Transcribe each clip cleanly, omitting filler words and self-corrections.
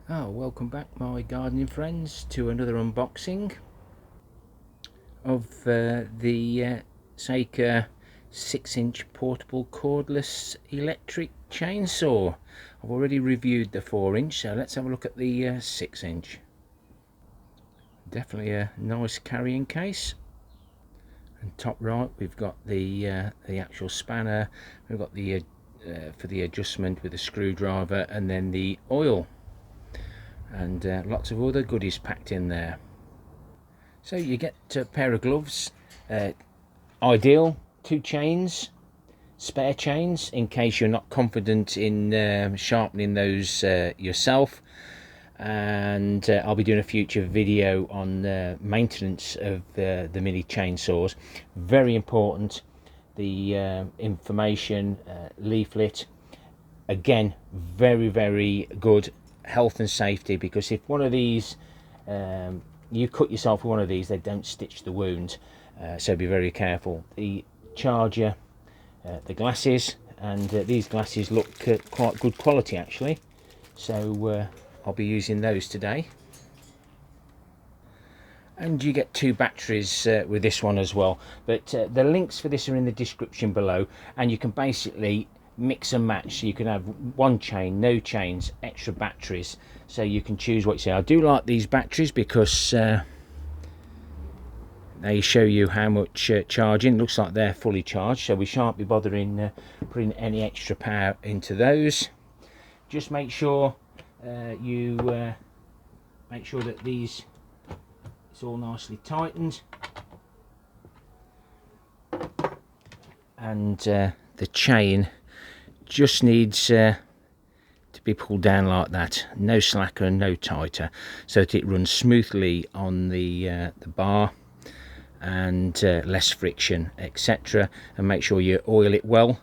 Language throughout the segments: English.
Welcome back, my gardening friends, to another unboxing of the HYECHO 6-inch portable cordless electric chainsaw. I've already reviewed the 4-inch, so let's have a look at the 6-inch. Definitely a nice carrying case. And top right, we've got the actual spanner. We've got the for the adjustment with the screwdriver, and then the oil. And lots of other goodies packed in there. So you get a pair of gloves, ideal, 2 chains, spare chains in case you're not confident in sharpening those yourself. And I'll be doing a future video on maintenance of the mini chainsaws. Very important, the information leaflet, again very good health and safety, because if one of these you cut yourself with one of these, they don't stitch the wound, so be very careful. The charger, the glasses, and these glasses look quite good quality actually, so I'll be using those today. And you get 2 batteries with this one as well, but the links for this are in the description below, and you can basically mix and match. So you can have 1 chain, no chains, extra batteries, so you can choose what you say. I do like these batteries because they show you how much charging. Looks like they're fully charged, so we shan't be bothering putting any extra power into those. Just make sure you make sure that these, it's all nicely tightened, and the chain just needs to be pulled down like that, no slacker and no tighter, so that it runs smoothly on the bar, and less friction, etc. And make sure you oil it well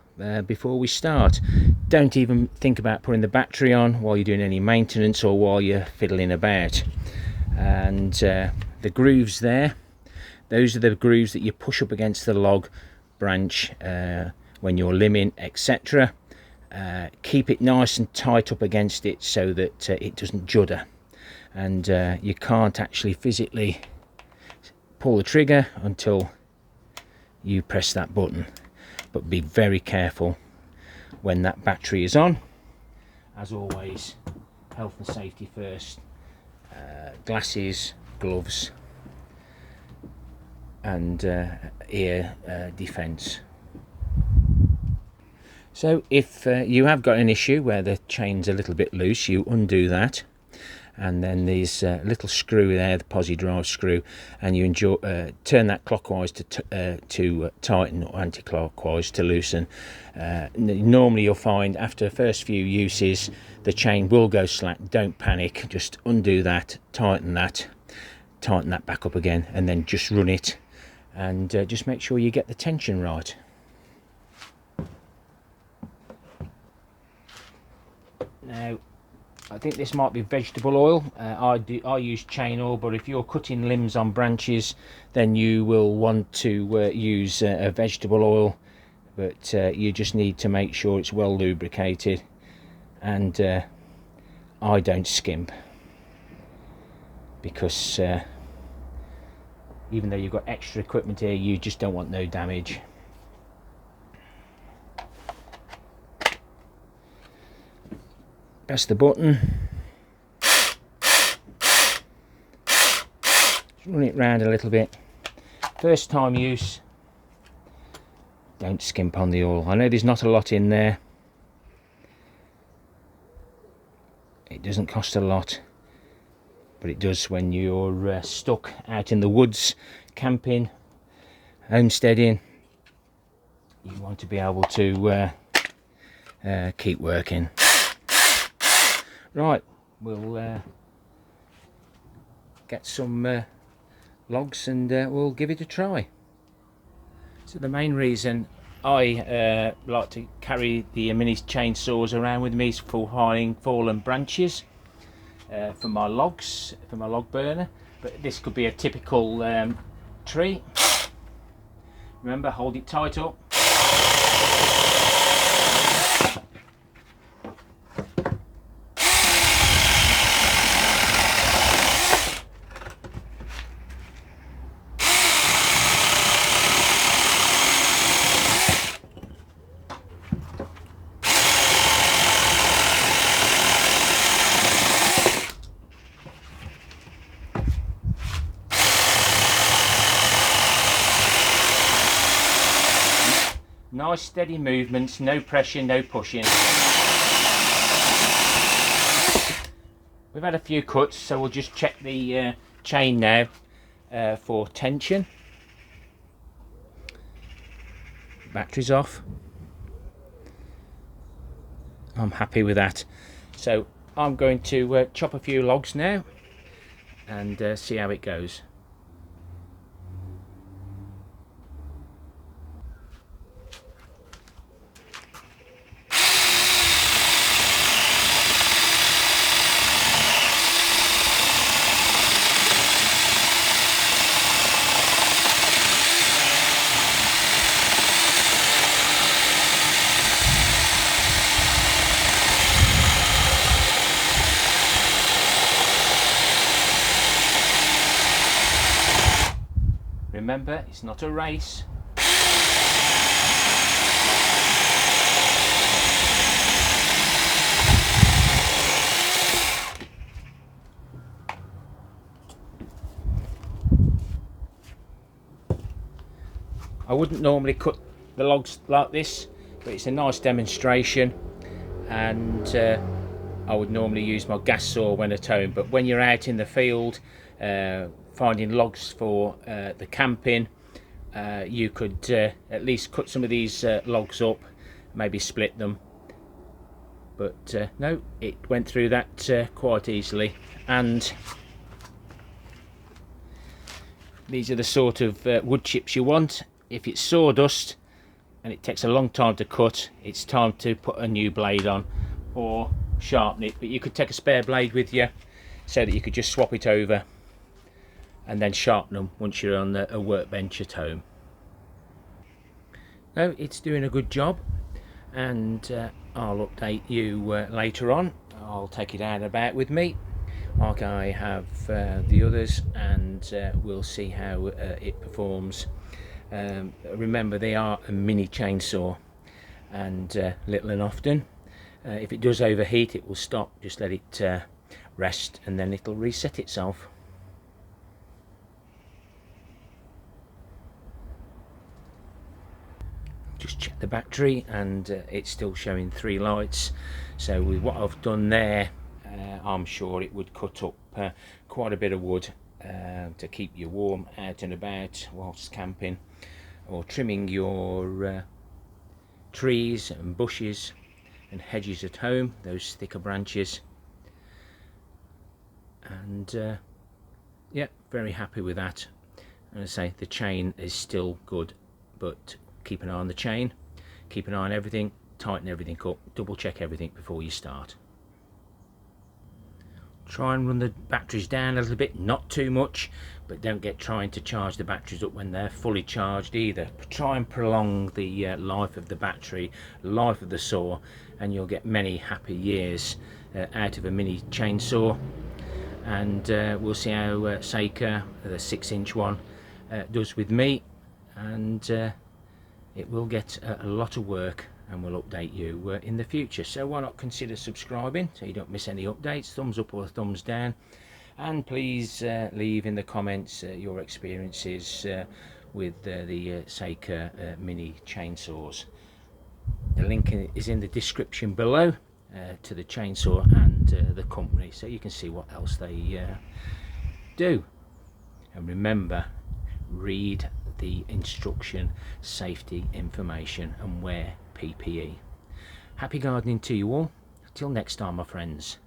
before we start. Don't even think about putting the battery on while you're doing any maintenance or while you're fiddling about. And the grooves there, those are the grooves that you push up against the log branch when you're limbing, etc. Keep it nice and tight up against it so that it doesn't judder, and you can't actually physically pull the trigger until you press that button. But be very careful when that battery is on. As always, health and safety first. Glasses, gloves, and ear defense. So if you have got an issue where the chain's a little bit loose, you undo that, and then there's a little screw there, the posi drive screw, and you turn that clockwise to tighten, or anti-clockwise to loosen. Normally you'll find after the first few uses the chain will go slack. Don't panic, just undo that, tighten that back up again, and then just run it, and just make sure you get the tension right. Now, I think this might be vegetable oil. I use chain oil, but if you're cutting limbs on branches, then you will want to use a vegetable oil. But you just need to make sure it's well lubricated, and I don't skimp, because even though you've got extra equipment here, you just don't want no damage. Press the button, just run it round a little bit. First time use, don't skimp on the oil. I know there's not a lot in there, it doesn't cost a lot, but it does when you're stuck out in the woods, camping, homesteading. You want to be able to keep working. Right, we'll get some logs and we'll give it a try. So the main reason I like to carry the mini chainsaws around with me is for hauling fallen branches for my logs, for my log burner. But this could be a typical tree. Remember, hold it tight up. Nice steady movements, no pressure, no pushing. We've had a few cuts, so we'll just check the chain now for tension. Battery's off. I'm happy with that. So I'm going to chop a few logs now and see how it goes. Remember, it's not a race. I wouldn't normally cut the logs like this, but it's a nice demonstration, and I would normally use my gas saw when at home, but when you're out in the field finding logs for the camping, you could at least cut some of these logs up, maybe split them, but no, it went through that quite easily. And these are the sort of wood chips you want. If it's sawdust and it takes a long time to cut, it's time to put a new blade on or sharpen it, but you could take a spare blade with you so that you could just swap it over and then sharpen them once you're on a workbench at home. No, it's doing a good job, and I'll update you later on. I'll take it out and about with me like I have the others, and we'll see how it performs. Remember, they are a mini chainsaw, and little and often. If it does overheat, it will stop. Just let it rest, and then it'll reset itself. Just check the battery, and it's still showing 3 lights. So with what I've done there, I'm sure it would cut up quite a bit of wood to keep you warm out and about whilst camping, or trimming your trees and bushes and hedges at home, those thicker branches. And yeah, very happy with that. And I say the chain is still good, but keep an eye on the chain, keep an eye on everything, tighten everything up, double check everything before you start. Try and run the batteries down a little bit, not too much, but don't get trying to charge the batteries up when they're fully charged either. Try and prolong the life of the battery, life of the saw, and you'll get many happy years out of a mini chainsaw. And we'll see how HYECHO, the 6-inch one, does with me, and it will get a lot of work, and we'll update you in the future. So why not consider subscribing so you don't miss any updates? Thumbs up or thumbs down, and please leave in the comments your experiences with the HYECHO mini chainsaws. The link is in the description below to the chainsaw and the company, so you can see what else they do. And remember, read the instruction, safety information, and wear PPE. Happy gardening to you all. Till next time, my friends.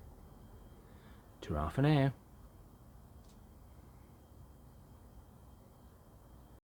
Ta-ra for now.